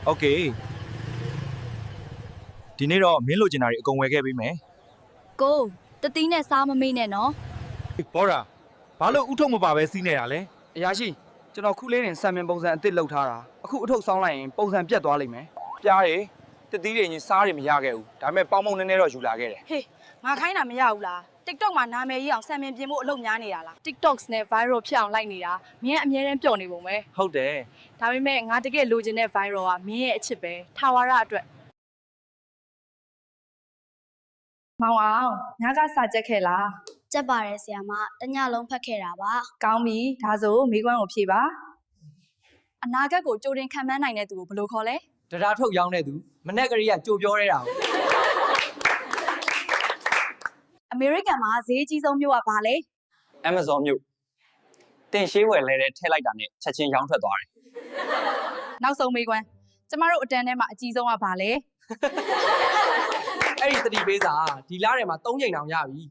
โอเคဒီနေ့တော့မင်းလိုချင်တာတွေအကုန်ဝယ်ခဲ့ပေးမယ် ကိုတတိနဲ့စားမမေးနဲ့နော် ဘောရာဘာလို့ဥထုံမပါပဲစီးနေတာလဲ အရာရှိကျွန်တော်ခုလေးနဲ့ဆံမင်ပုံစံအစ်စ်လောက်ထားတာအခုအထုပ်ဆောင်းလိုက်ရင်ပုံစံပြတ်သွားလိမ့်မယ်ပြားတယ်တတိတွေရင်စားတွေမရခဲ့ဘူးဒါပေမဲ့ပေါင်းပေါင်းနည်းနည်းတော့ယူလာခဲ့တယ် ဟေးငါခိုင်းတာမရဘူးလား TikTok မှာနာမည်ကြီးအောင်ဆံမင်ပြင်ဖို့အလုပ်များနေတာလား TikToks နဲ့ viral ဖြစ်အောင်လိုက်နေတာမင်းကအမြဲတမ်းပျော်နေပုံပဲ ဟုတ်တယ် ဒါပေမဲ့ငါတကယ်လိုချင်တဲ့ viral ကမင်းရဲ့အချစ်ပဲထာဝရအတွက်မောင်အောင်ညကစာကြက်ခဲ့လား ကြက်ပါတယ်ဆရာမတညလုံးဖတ်ခဲ့တာပါ ကောင်းပြီဒါဆိုမိကွန်းကိုဖြေပါအနာဂတ်ကိုကြိုတင်ခံမှန်းနိုင်တဲ့သူကိုဘယ်လိုခေါ်လဲ တရားထုတ်ရောင်းတဲ့သူမနဲ့ကလေးကကြိုပြောနေတာ အမေရိကန်မှာဈေးကြီးဆုံးမြို့ကဘာလဲ Amazon မြို့တင်ရှင်းဝယ်လဲတဲ့ထည့်လိုက်တာနဲ့ချက်ချင်းရောင်းထွက်သွားတယ် နောက်ဆုံးမိကွန်းကျမတို့အတန်းထဲမှာအကြီးဆုံးကဘာလဲ အဲ့ဒီတတိပေးစာဒီလားထဲမှာ3ချိန်တောင်ရပြီ